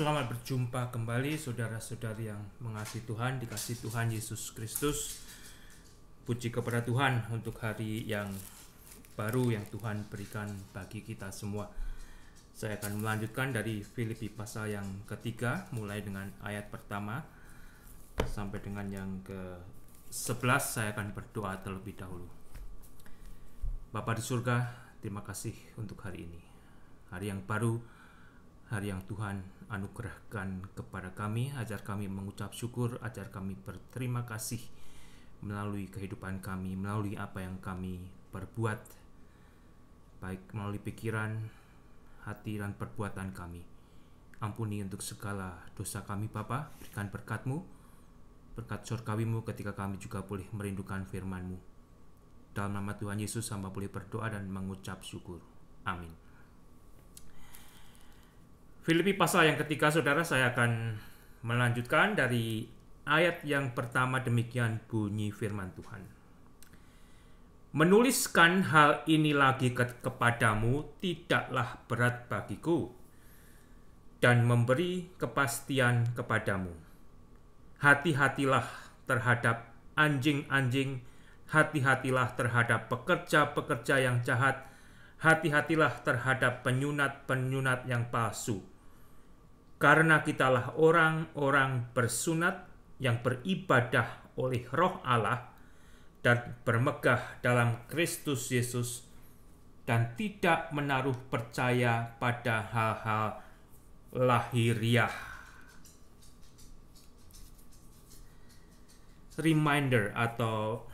Selamat berjumpa kembali saudara-saudari yang mengasihi Tuhan, dikasihi Tuhan Yesus Kristus. Puji kepada Tuhan untuk hari yang baru yang Tuhan berikan bagi kita semua. Saya akan melanjutkan dari Filipi pasal yang ketiga, mulai dengan ayat pertama sampai dengan yang ke-11. Saya akan berdoa terlebih dahulu. Bapa di surga, terima kasih untuk hari ini. Hari yang baru, hari yang Tuhan anugerahkan kepada kami, ajar kami mengucap syukur, ajar kami berterima kasih melalui kehidupan kami, melalui apa yang kami perbuat, baik melalui pikiran, hati, dan perbuatan kami. Ampuni untuk segala dosa kami Bapa, berikan berkat-Mu, berkat surgawi-Mu ketika kami juga boleh merindukan firman-Mu. Dalam nama Tuhan Yesus hamba boleh berdoa dan mengucap syukur. Amin. Filipi pasal yang ketiga, saudara, saya akan melanjutkan dari ayat yang pertama. Demikian bunyi firman Tuhan. Menuliskan hal ini lagi kepadamu tidaklah berat bagiku, dan memberi kepastian kepadamu. Hati-hatilah terhadap anjing-anjing, hati-hatilah terhadap pekerja-pekerja yang jahat, hati-hatilah terhadap penyunat-penyunat yang palsu. Karena kitalah orang-orang bersunat yang beribadah oleh Roh Allah dan bermegah dalam Kristus Yesus, dan tidak menaruh percaya pada hal-hal lahiriah. Reminder atau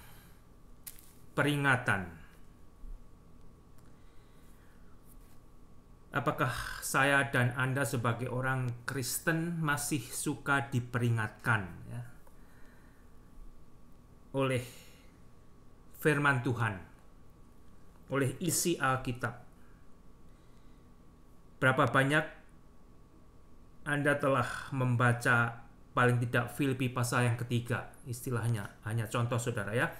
peringatan. Apakah saya dan Anda sebagai orang Kristen masih suka diperingatkan oleh firman Tuhan, oleh isi Alkitab? Berapa banyak Anda telah membaca paling tidak Filipi pasal yang ketiga, istilahnya, hanya contoh saudara ya.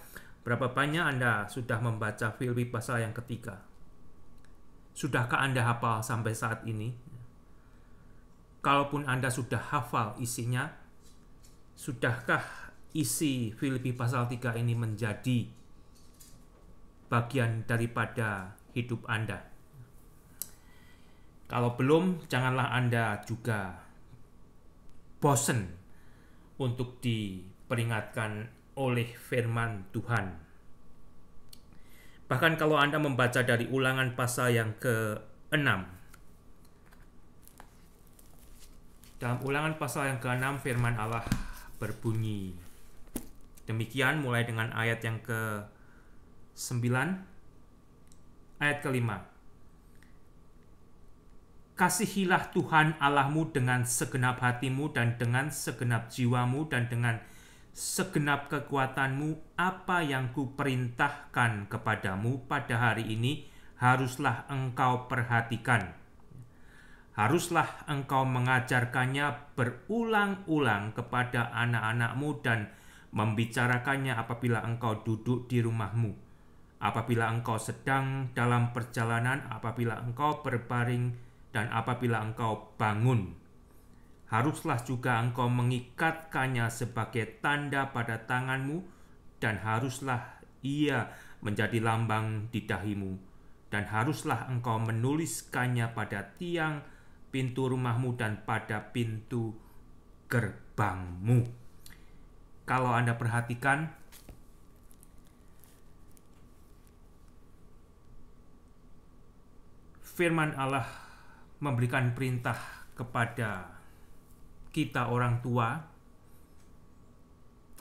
Berapa banyak Anda sudah membaca Filipi pasal yang ketiga? Sudahkah Anda hafal sampai saat ini? Kalaupun Anda sudah hafal isinya, sudahkah isi Filipi pasal 3 ini menjadi bagian daripada hidup Anda? Kalau belum, janganlah Anda juga bosan untuk diperingatkan oleh firman Tuhan. Bahkan kalau Anda membaca dari Ulangan pasal yang ke-6. Dalam Ulangan pasal yang ke-6 firman Allah berbunyi demikian, mulai dengan ayat yang ke-9, ayat ke-5. Kasihilah Tuhan Allahmu dengan segenap hatimu dan dengan segenap jiwamu dan dengan segenap kekuatanmu. Apa yang kuperintahkan kepadamu pada hari ini haruslah engkau perhatikan. Haruslah engkau mengajarkannya berulang-ulang kepada anak-anakmu dan membicarakannya apabila engkau duduk di rumahmu, apabila engkau sedang dalam perjalanan, apabila engkau berbaring, dan apabila engkau bangun. Haruslah juga engkau mengikatkannya sebagai tanda pada tanganmu, dan haruslah ia menjadi lambang di dahimu, dan haruslah engkau menuliskannya pada tiang pintu rumahmu dan pada pintu gerbangmu. Kalau Anda perhatikan, firman Allah memberikan perintah kepada kita orang tua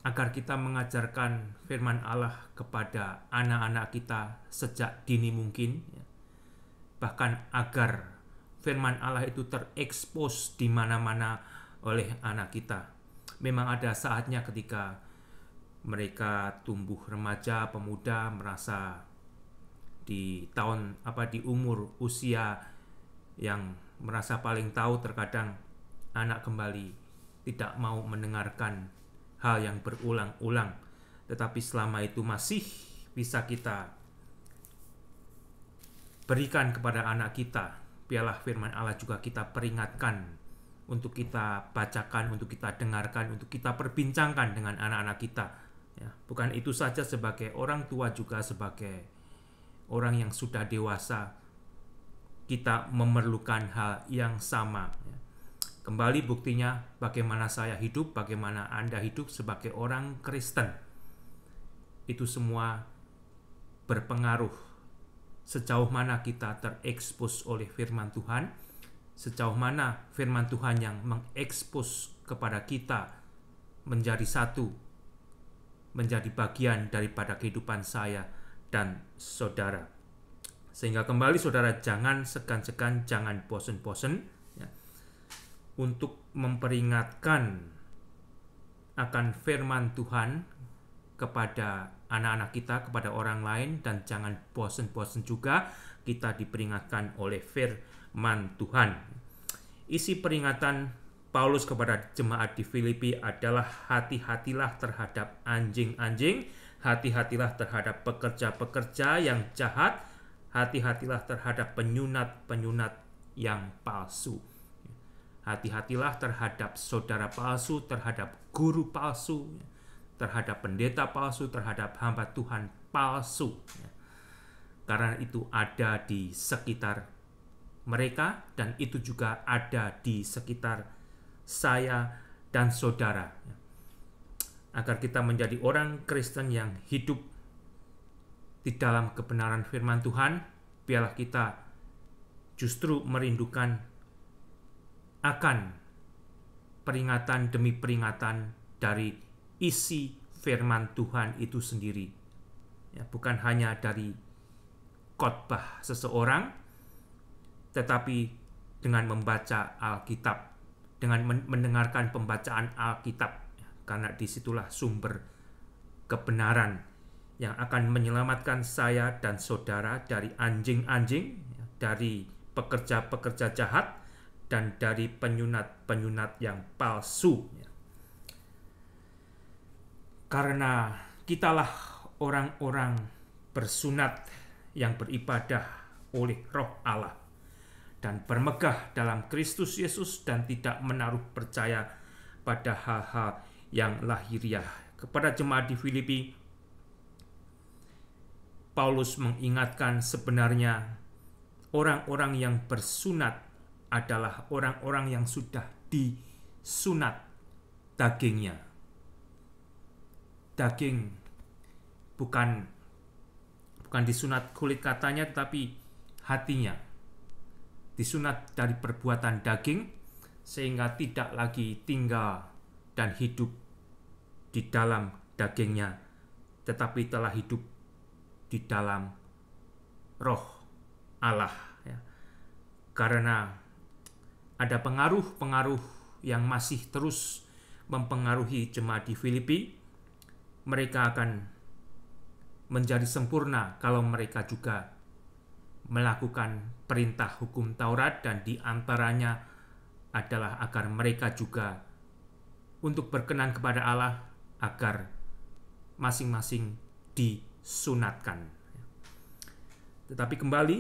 agar kita mengajarkan firman Allah kepada anak-anak kita sejak dini mungkin, bahkan agar firman Allah itu terekspos di mana-mana oleh anak kita. Memang ada saatnya ketika mereka tumbuh remaja, pemuda, merasa di umur usia yang merasa paling tahu, terkadang anak kembali tidak mau mendengarkan hal yang berulang-ulang. Tetapi selama itu masih bisa kita berikan kepada anak kita, biarlah firman Allah juga kita peringatkan untuk kita bacakan, untuk kita dengarkan, untuk kita perbincangkan dengan anak-anak kita. Ya, bukan itu saja, sebagai orang tua juga sebagai orang yang sudah dewasa, kita memerlukan hal yang sama. Ya. Kembali buktinya bagaimana saya hidup, bagaimana Anda hidup sebagai orang Kristen. Itu semua berpengaruh sejauh mana kita terekspos oleh firman Tuhan, sejauh mana firman Tuhan yang mengekspos kepada kita menjadi satu, menjadi bagian daripada kehidupan saya dan saudara. Sehingga kembali saudara, jangan segan-segan, jangan bosan-bosan ya, untuk memperingatkan akan firman Tuhan kepada anak-anak kita, kepada orang lain, dan jangan bosan-bosan juga kita diperingatkan oleh firman Tuhan. Isi peringatan Paulus kepada jemaat di Filipi adalah hati-hatilah terhadap anjing-anjing, hati-hatilah terhadap pekerja-pekerja yang jahat, hati-hatilah terhadap penyunat-penyunat yang palsu. Hati-hatilah terhadap saudara palsu, terhadap guru palsu, terhadap pendeta palsu, terhadap hamba Tuhan palsu. Karena itu ada di sekitar mereka, dan itu juga ada di sekitar saya dan saudara. Agar kita menjadi orang Kristen yang hidup di dalam kebenaran firman Tuhan, biarlah kita justru merindukan akan peringatan demi peringatan dari isi firman Tuhan itu sendiri. Ya, bukan hanya dari khotbah seseorang, tetapi dengan membaca Alkitab, dengan mendengarkan pembacaan Alkitab, karena disitulah sumber kebenaran yang akan menyelamatkan saya dan saudara dari anjing-anjing, dari pekerja-pekerja jahat, dan dari penyunat-penyunat yang palsu. Karena kitalah orang-orang bersunat yang beribadah oleh Roh Allah dan bermegah dalam Kristus Yesus dan tidak menaruh percaya pada hal-hal yang lahiriah. Kepada jemaat di Filipi, Paulus mengingatkan sebenarnya orang-orang yang bersunat adalah orang-orang yang sudah disunat dagingnya. Daging bukan disunat kulit katanya, tetapi hatinya. Disunat dari perbuatan daging, sehingga tidak lagi tinggal dan hidup di dalam dagingnya, tetapi telah hidup di dalam Roh Allah. Ya. Karena ada pengaruh-pengaruh yang masih terus mempengaruhi jemaat di Filipi, mereka akan menjadi sempurna kalau mereka juga melakukan perintah hukum Taurat, dan di antaranya adalah agar mereka juga untuk berkenan kepada Allah, agar masing-masing disunatkan. Tetapi kembali,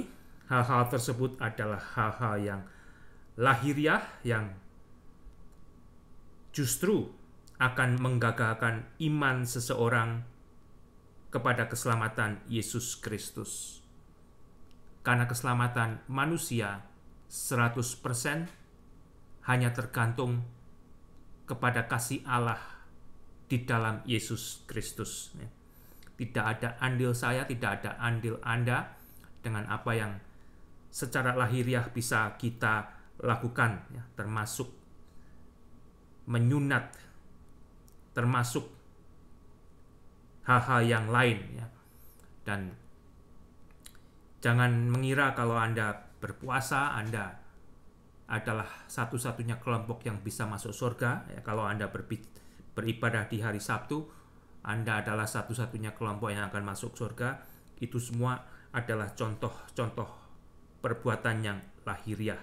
hal-hal tersebut adalah hal-hal yang lahiriah, yang justru akan menggagalkan iman seseorang kepada keselamatan Yesus Kristus. Karena keselamatan manusia 100% hanya tergantung kepada kasih Allah di dalam Yesus Kristus. Tidak ada andil saya, tidak ada andil Anda dengan apa yang secara lahiriah bisa kita lakukan, termasuk menyunat, termasuk hal-hal yang lain. Dan jangan mengira kalau Anda berpuasa, Anda adalah satu-satunya kelompok yang bisa masuk surga. Kalau Anda beribadah di hari Sabtu, Anda adalah satu-satunya kelompok yang akan masuk surga. Itu semua adalah contoh-contoh perbuatan yang lahiriah.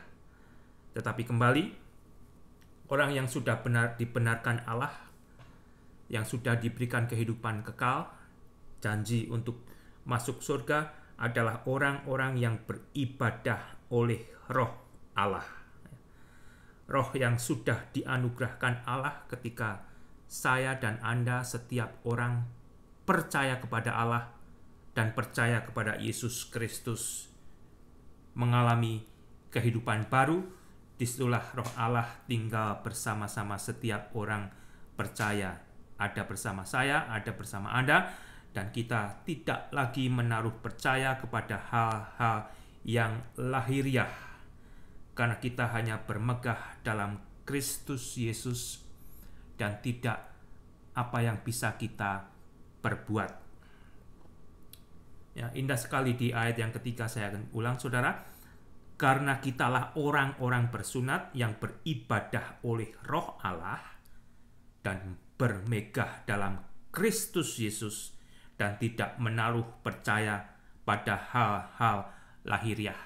Tetapi kembali, orang yang sudah benar dibenarkan Allah, yang sudah diberikan kehidupan kekal, janji untuk masuk surga, adalah orang-orang yang beribadah oleh Roh Allah. roh yang sudah dianugerahkan Allah ketika saya dan Anda, setiap orang percaya kepada Allah dan percaya kepada Yesus Kristus, mengalami kehidupan baru. Disitulah roh Allah tinggal bersama-sama setiap orang percaya. Ada bersama saya, ada bersama Anda, dan kita tidak lagi menaruh percaya kepada hal-hal yang lahiriah, karena kita hanya bermegah dalam Kristus Yesus dan tidak apa yang bisa kita perbuat. Ya, indah sekali di ayat yang ketiga, saya akan ulang saudara. Karena kitalah orang-orang bersunat yang beribadah oleh roh Allah dan bermegah dalam Kristus Yesus dan tidak menaruh percaya pada hal-hal lahiriah.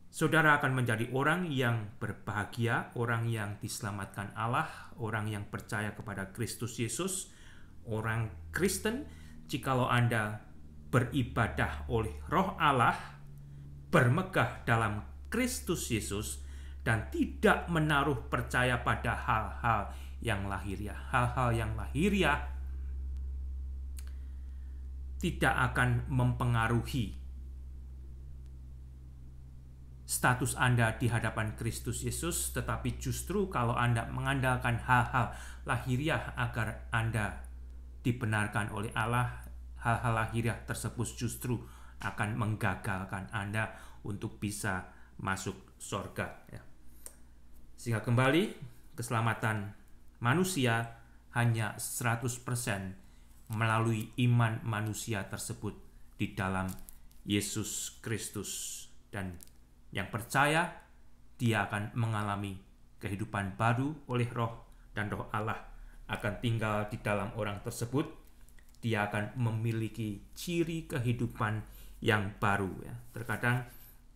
Saudara akan menjadi orang yang berbahagia, orang yang diselamatkan Allah, orang yang percaya kepada Kristus Yesus, orang Kristen, jikalau Anda beribadah oleh roh Allah, bermegah dalam Kristus Yesus, dan tidak menaruh percaya pada hal-hal yang lahiriah. Hal-hal yang lahiriah tidak akan mempengaruhi status Anda di hadapan Kristus Yesus, tetapi justru kalau Anda mengandalkan hal-hal lahiriah agar Anda dibenarkan oleh Allah, hal-hal lahiriah tersebut justru akan menggagalkan Anda untuk bisa masuk surga. Ya. Sehingga kembali, keselamatan manusia hanya 100% melalui iman manusia tersebut di dalam Yesus Kristus. Dan yang percaya, dia akan mengalami kehidupan baru oleh roh, dan roh Allah akan tinggal di dalam orang tersebut. Dia akan memiliki ciri kehidupan yang baru. Ya. Terkadang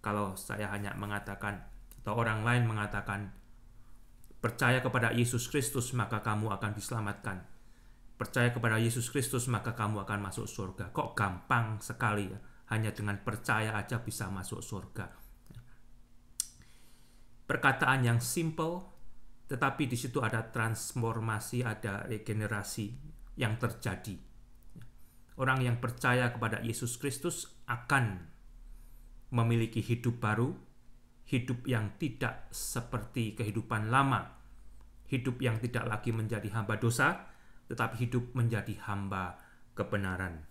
kalau saya hanya mengatakan, atau orang lain mengatakan, percaya kepada Yesus Kristus maka kamu akan diselamatkan, percaya kepada Yesus Kristus maka kamu akan masuk surga. Kok gampang sekali ya, hanya dengan percaya aja bisa masuk surga. Perkataan yang simple, tetapi di situ ada transformasi, ada regenerasi yang terjadi. Orang yang percaya kepada Yesus Kristus akan memiliki hidup baru, hidup yang tidak seperti kehidupan lama, hidup yang tidak lagi menjadi hamba dosa, tetapi hidup menjadi hamba kebenaran.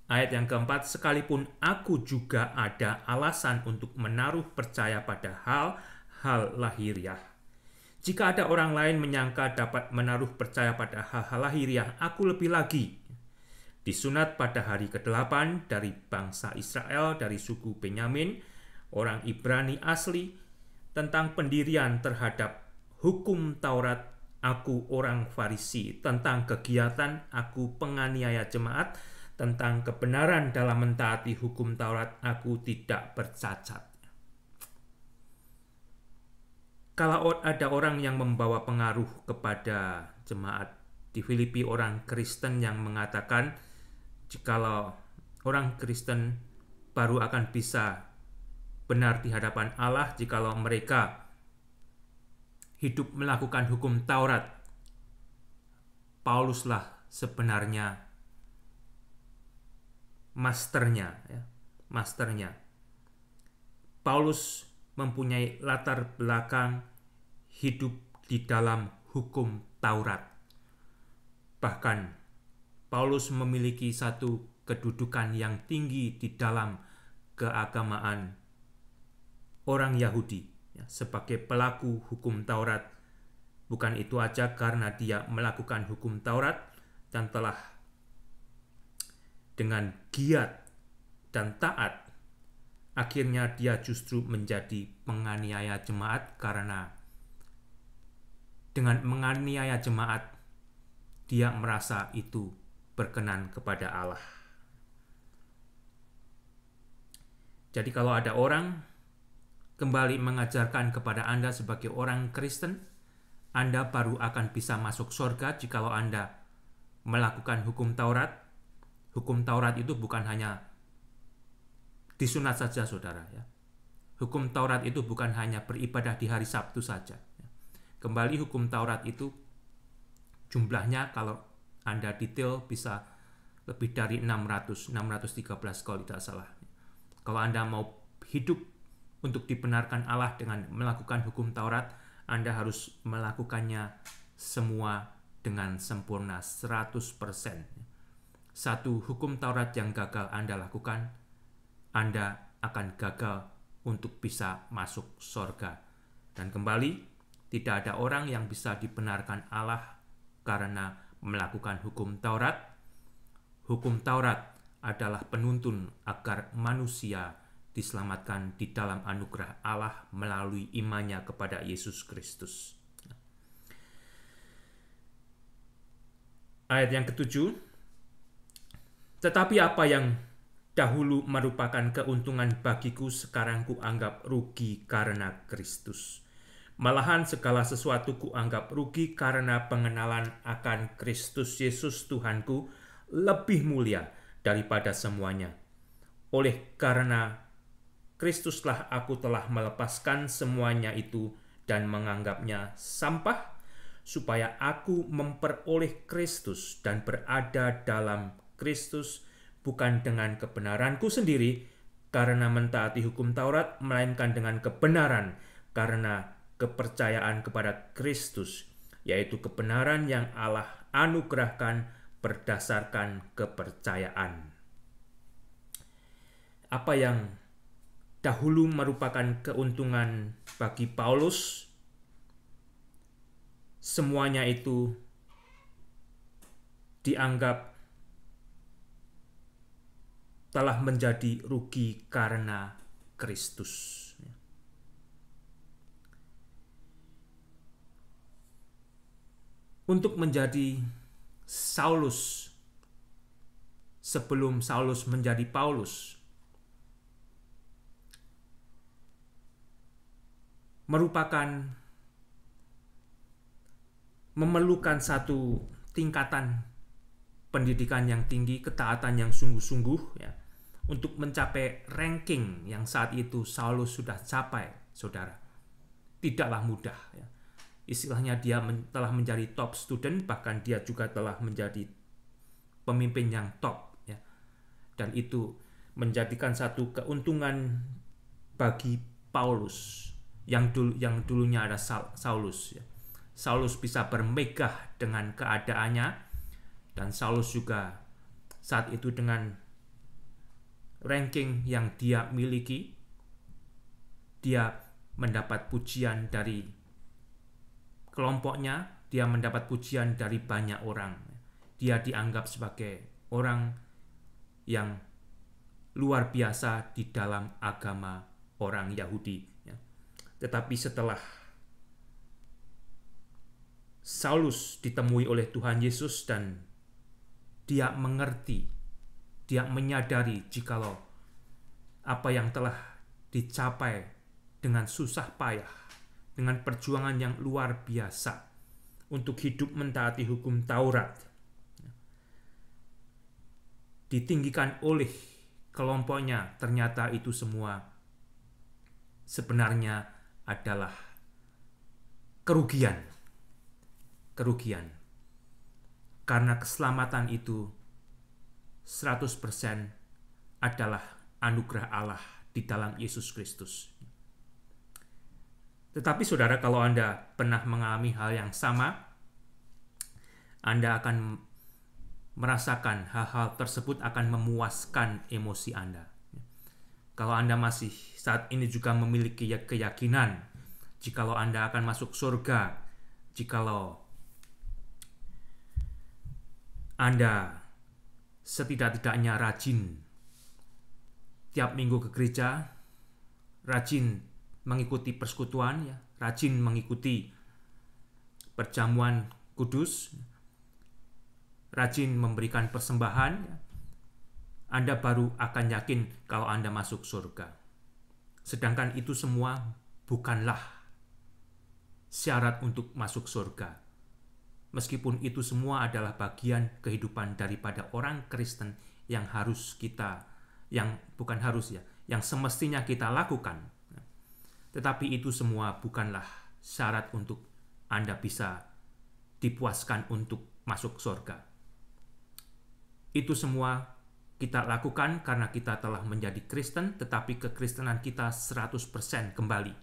Ayat yang keempat, sekalipun aku juga ada alasan untuk menaruh percaya pada hal-hal lahiriah. Jika ada orang lain menyangka dapat menaruh percaya pada hal-hal lahiriah, aku lebih lagi. Disunat pada hari ke-8 dari bangsa Israel, dari suku Benyamin, orang Ibrani asli, tentang pendirian terhadap hukum Taurat, aku orang Farisi, tentang kegiatan, aku penganiaya jemaat, tentang kebenaran dalam mentaati hukum Taurat, aku tidak bercacat. Kalau ada orang yang membawa pengaruh kepada jemaat di Filipi, orang Kristen yang mengatakan jikalau orang Kristen baru akan bisa benar di hadapan Allah jikalau mereka hidup melakukan hukum Taurat, Pauluslah sebenarnya masternya. Paulus mempunyai latar belakang hidup di dalam hukum Taurat. Bahkan Paulus memiliki satu kedudukan yang tinggi di dalam keagamaan orang Yahudi, sebagai pelaku hukum Taurat. Bukan itu aja, karena dia melakukan hukum Taurat dan telah dengan giat dan taat, akhirnya dia justru menjadi penganiaya jemaat, karena dengan menganiaya jemaat dia merasa itu berkenan kepada Allah. Jadi kalau ada orang kembali mengajarkan kepada Anda sebagai orang Kristen, Anda baru akan bisa masuk surga jikalau Anda melakukan hukum Taurat. Hukum Taurat itu bukan hanya disunat saja, saudara, ya. Hukum Taurat itu bukan hanya beribadah di hari Sabtu saja. Kembali, hukum Taurat itu jumlahnya kalau Anda detail bisa lebih dari 613 kalau tidak salah. Kalau Anda mau hidup untuk dibenarkan Allah dengan melakukan hukum Taurat, Anda harus melakukannya semua dengan sempurna 100%. Satu hukum Taurat yang gagal Anda lakukan, Anda akan gagal untuk bisa masuk sorga. Dan kembali, tidak ada orang yang bisa dibenarkan Allah karena melakukan hukum Taurat. Hukum Taurat adalah penuntun agar manusia diselamatkan di dalam anugerah Allah melalui imannya kepada Yesus Kristus. Ayat yang ke-7, tetapi apa yang dahulu merupakan keuntungan bagiku, sekarang kuanggap rugi karena Kristus. Malahan segala sesuatu kuanggap rugi karena pengenalan akan Kristus Yesus Tuhanku lebih mulia daripada semuanya. Oleh karena Kristuslah aku telah melepaskan semuanya itu dan menganggapnya sampah, supaya aku memperoleh Kristus dan berada dalam Kristus, bukan dengan kebenaranku sendiri karena mentaati hukum Taurat, melainkan dengan kebenaran karena kepercayaan kepada Kristus, yaitu kebenaran yang Allah anugerahkan berdasarkan kepercayaan. Apa yang dahulu merupakan keuntungan bagi Paulus, semuanya itu dianggap telah menjadi rugi karena Kristus. Untuk menjadi Saulus, sebelum Saulus menjadi Paulus, memerlukan satu tingkatan pendidikan yang tinggi, ketaatan yang sungguh-sungguh, ya, untuk mencapai ranking yang saat itu Saulus sudah capai, saudara. Tidaklah mudah, ya. Istilahnya dia telah menjadi top student, bahkan dia juga telah menjadi pemimpin yang top, ya. Dan itu menjadikan satu keuntungan bagi Paulus yang dulunya ada Saulus, ya. Saulus bisa bermegah dengan keadaannya, dan Saulus juga saat itu dengan ranking yang dia miliki, dia mendapat pujian dari kelompoknya, dia mendapat pujian dari banyak orang. Dia dianggap sebagai orang yang luar biasa di dalam agama orang Yahudi. Tetapi setelah Saulus ditemui oleh Tuhan Yesus dan dia mengerti, dia menyadari jikalau apa yang telah dicapai dengan susah payah, dengan perjuangan yang luar biasa untuk hidup mentaati hukum Taurat, ditinggikan oleh kelompoknya, ternyata itu semua sebenarnya adalah kerugian. Karena keselamatan itu 100% adalah anugerah Allah di dalam Yesus Kristus. Tetapi saudara, kalau Anda pernah mengalami hal yang sama, Anda akan merasakan hal-hal tersebut akan memuaskan emosi Anda. Kalau Anda masih saat ini juga memiliki keyakinan jikalau Anda akan masuk surga, jikalau Anda setidak-tidaknya rajin tiap minggu ke gereja, rajin mengikuti persekutuan, ya, rajin mengikuti perjamuan kudus, rajin memberikan persembahan, ya, Anda baru akan yakin kalau Anda masuk surga. Sedangkan itu semua bukanlah syarat untuk masuk surga. Meskipun itu semua adalah bagian kehidupan daripada orang Kristen yang harus kita, yang bukan harus, ya, yang semestinya kita lakukan. Tetapi itu semua bukanlah syarat untuk Anda bisa dipuaskan untuk masuk surga. Itu semua kita lakukan karena kita telah menjadi Kristen, tetapi kekristenan kita 100% kembali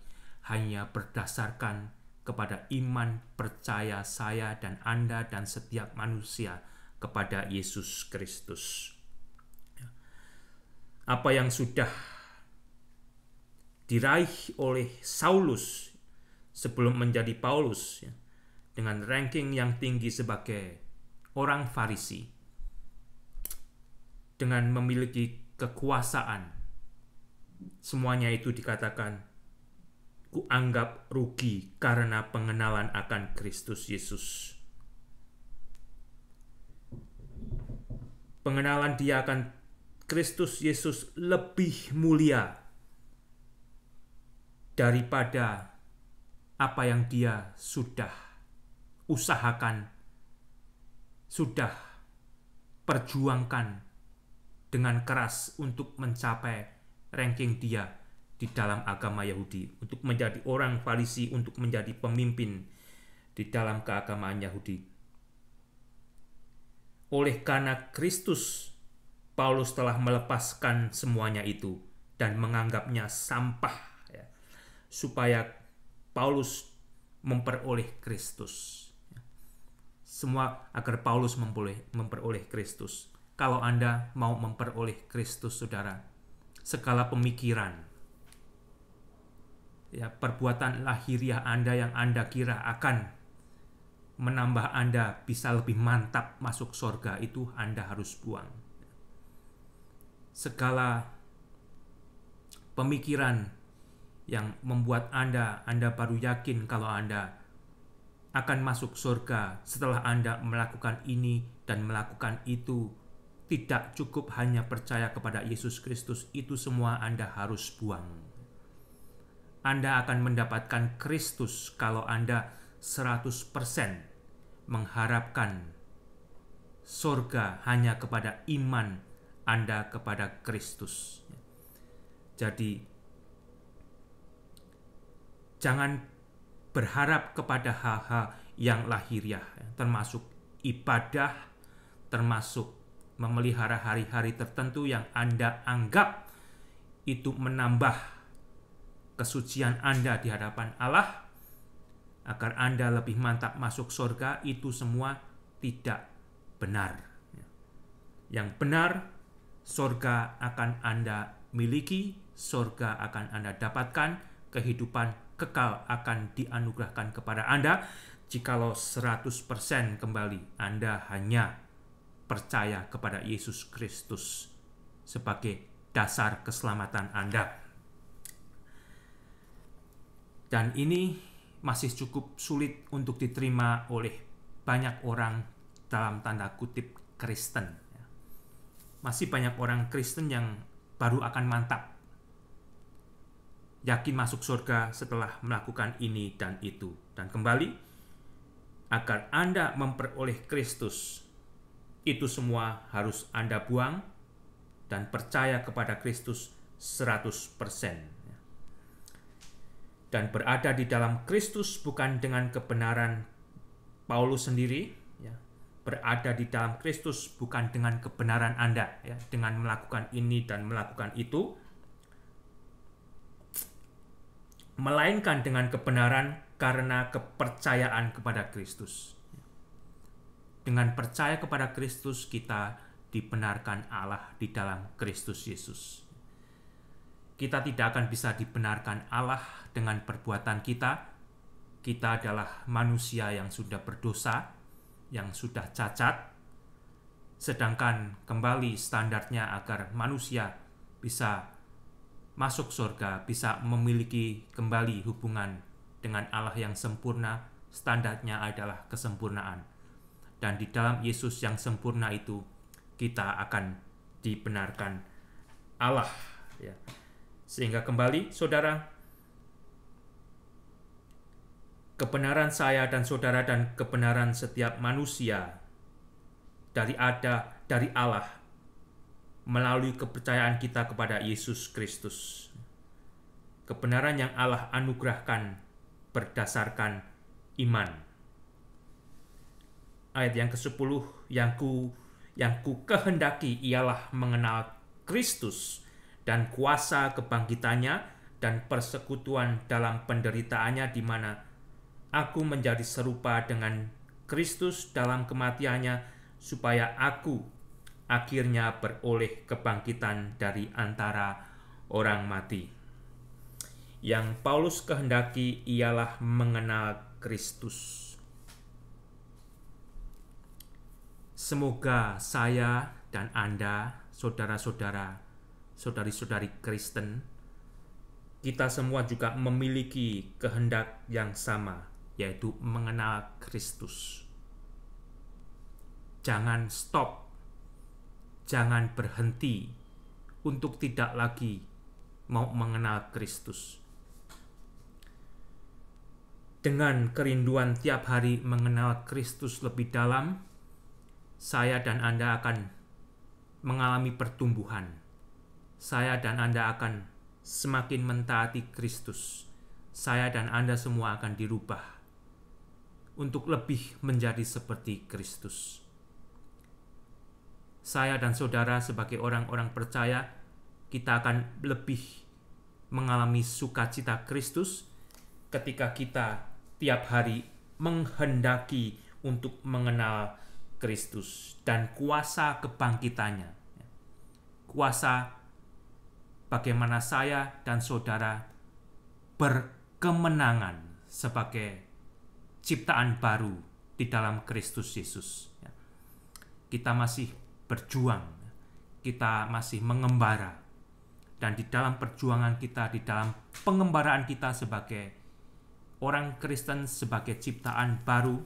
hanya berdasarkan kepada iman percaya saya dan Anda dan setiap manusia kepada Yesus Kristus. Apa yang sudah diraih oleh Saulus sebelum menjadi Paulus, dengan ranking yang tinggi sebagai orang Farisi, dengan memiliki kekuasaan, semuanya itu dikatakan kuanggap rugi karena pengenalan akan Kristus Yesus. Pengenalan dia akan Kristus Yesus lebih mulia daripada apa yang dia sudah usahakan, sudah perjuangkan dengan keras untuk mencapai ranking dia di dalam agama Yahudi, untuk menjadi orang Farisi, untuk menjadi pemimpin di dalam keagamaan Yahudi. Oleh karena Kristus, Paulus telah melepaskan semuanya itu dan menganggapnya sampah, supaya Paulus memperoleh Kristus. Semua agar Paulus memperoleh Kristus. Kalau Anda mau memperoleh Kristus, saudara, segala pemikiran, perbuatan lahiriah Anda yang Anda kira akan menambah Anda bisa lebih mantap masuk surga, itu Anda harus buang. Segala pemikiran yang membuat Anda baru yakin kalau Anda akan masuk surga setelah Anda melakukan ini dan melakukan itu, tidak cukup hanya percaya kepada Yesus Kristus, itu semua Anda harus buang. Anda akan mendapatkan Kristus kalau Anda 100% mengharapkan surga hanya kepada iman Anda kepada Kristus. Jadi, jangan berharap kepada hal-hal yang lahiriah, termasuk ibadah, termasuk memelihara hari-hari tertentu yang Anda anggap itu menambah kesucian Anda di hadapan Allah, agar Anda lebih mantap masuk surga. Itu semua tidak benar. Yang benar, surga akan Anda miliki, surga akan Anda dapatkan, kehidupan kekal akan dianugerahkan kepada Anda jikalau 100% kembali Anda hanya percaya kepada Yesus Kristus sebagai dasar keselamatan Anda. Dan ini masih cukup sulit untuk diterima oleh banyak orang dalam tanda kutip Kristen. Masih banyak orang Kristen yang baru akan mantap, yakin masuk surga setelah melakukan ini dan itu. Dan kembali, agar Anda memperoleh Kristus, itu semua harus Anda buang dan percaya kepada Kristus 100%. Dan berada di dalam Kristus bukan dengan kebenaran Paulus sendiri, berada di dalam Kristus bukan dengan kebenaran Anda, dengan melakukan ini dan melakukan itu, melainkan dengan kebenaran karena kepercayaan kepada Kristus. Dengan percaya kepada Kristus, kita dibenarkan Allah di dalam Kristus Yesus. Kita tidak akan bisa dibenarkan Allah dengan perbuatan kita. Kita adalah manusia yang sudah berdosa, yang sudah cacat. Sedangkan kembali standarnya agar manusia bisa masuk surga, bisa memiliki kembali hubungan dengan Allah yang sempurna, standarnya adalah kesempurnaan. Dan di dalam Yesus yang sempurna itu, kita akan dibenarkan Allah. Sehingga kembali, saudara, kebenaran saya dan saudara dan kebenaran setiap manusia dari Allah melalui kepercayaan kita kepada Yesus Kristus. kebenaran yang Allah anugerahkan berdasarkan iman. Ayat yang ke-10, yang ku kehendaki ialah mengenal Kristus dan kuasa kebangkitannya dan persekutuan dalam penderitaannya, di mana aku menjadi serupa dengan Kristus dalam kematiannya, supaya aku akhirnya beroleh kebangkitan dari antara orang mati. Yang Paulus kehendaki ialah mengenal Kristus. Semoga saya dan Anda, saudara-saudara, saudari-saudari Kristen, kita semua juga memiliki kehendak yang sama, yaitu mengenal Kristus. Jangan stop, jangan berhenti untuk tidak lagi mau mengenal Kristus. Dengan kerinduan tiap hari mengenal Kristus lebih dalam, saya dan Anda akan mengalami pertumbuhan. Saya dan Anda akan semakin mentaati Kristus. Saya dan Anda semua akan dirubah untuk lebih menjadi seperti Kristus. Saya dan saudara sebagai orang-orang percaya, kita akan lebih mengalami sukacita Kristus ketika kita tiap hari menghendaki untuk mengenal Kristus dan kuasa kebangkitannya. Kuasa bagaimana saya dan saudara berkemenangan sebagai ciptaan baru di dalam Kristus Yesus. Kita masih berjuang, kita masih mengembara, dan di dalam perjuangan kita, di dalam pengembaraan kita sebagai orang Kristen, sebagai ciptaan baru,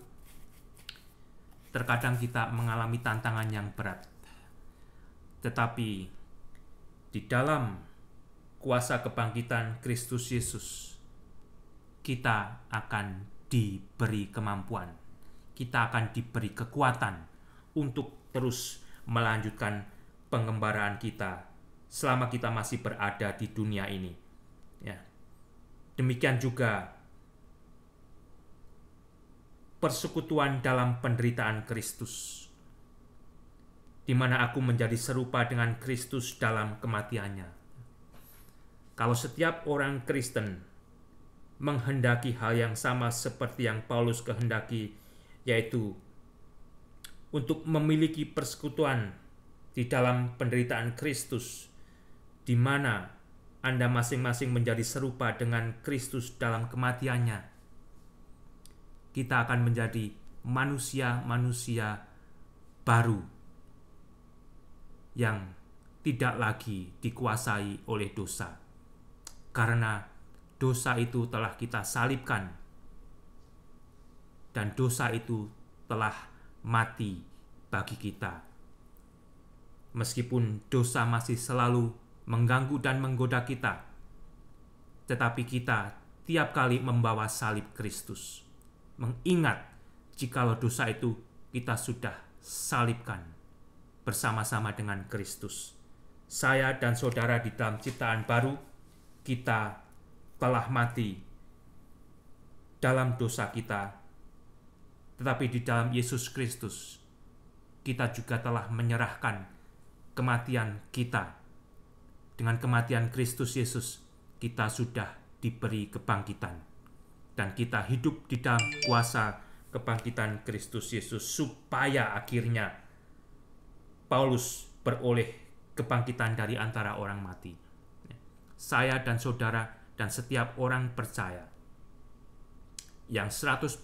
terkadang kita mengalami tantangan yang berat. Tetapi di dalam kuasa kebangkitan Kristus Yesus, kita akan diberi kemampuan, kita akan diberi kekuatan untuk terus melanjutkan pengembaraan kita selama kita masih berada di dunia ini. Ya. Demikian juga persekutuan dalam penderitaan Kristus, di mana aku menjadi serupa dengan Kristus dalam kematiannya. Kalau setiap orang Kristen menghendaki hal yang sama seperti yang Paulus kehendaki, yaitu untuk memiliki persekutuan di dalam penderitaan Kristus, di mana Anda masing-masing menjadi serupa dengan Kristus dalam kematiannya, kita akan menjadi manusia-manusia baru yang tidak lagi dikuasai oleh dosa, karena dosa itu telah kita salibkan dan dosa itu telah mati bagi kita. Meskipun dosa masih selalu mengganggu dan menggoda kita, tetapi kita tiap kali membawa salib Kristus, mengingat jikalau dosa itu kita sudah salibkan bersama-sama dengan Kristus. Saya dan saudara di dalam ciptaan baru, kita telah mati dalam dosa kita, tetapi di dalam Yesus Kristus kita juga telah menyerahkan kematian kita. Dengan kematian Kristus Yesus, kita sudah diberi kebangkitan, dan kita hidup di dalam kuasa kebangkitan Kristus Yesus, supaya akhirnya Paulus beroleh kebangkitan dari antara orang mati. Saya dan saudara dan setiap orang percaya yang 100%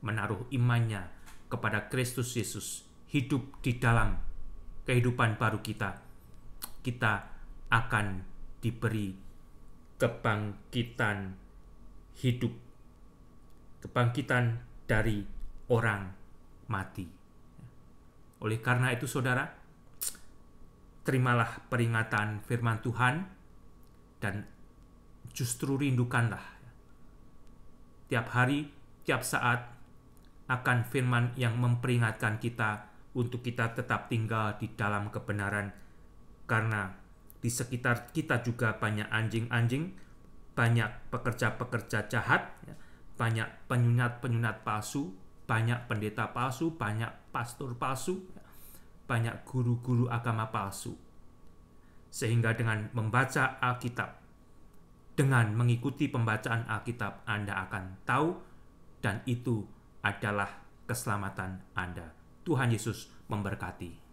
menaruh imannya kepada Kristus Yesus, hidup di dalam kehidupan baru kita, kita akan diberi kebangkitan hidup, kebangkitan dari orang mati. Oleh karena itu saudara, terimalah peringatan firman Tuhan dan justru rindukanlah tiap hari, tiap saat akan firman yang memperingatkan kita untuk kita tetap tinggal di dalam kebenaran, karena di sekitar kita juga banyak anjing-anjing banyak pekerja-pekerja jahat, ya, banyak penyunat-penyunat palsu, banyak pendeta palsu, banyak pastor palsu, banyak guru-guru agama palsu. Sehingga dengan membaca Alkitab, dengan mengikuti pembacaan Alkitab, Anda akan tahu, dan itu adalah keselamatan Anda. Tuhan Yesus memberkati.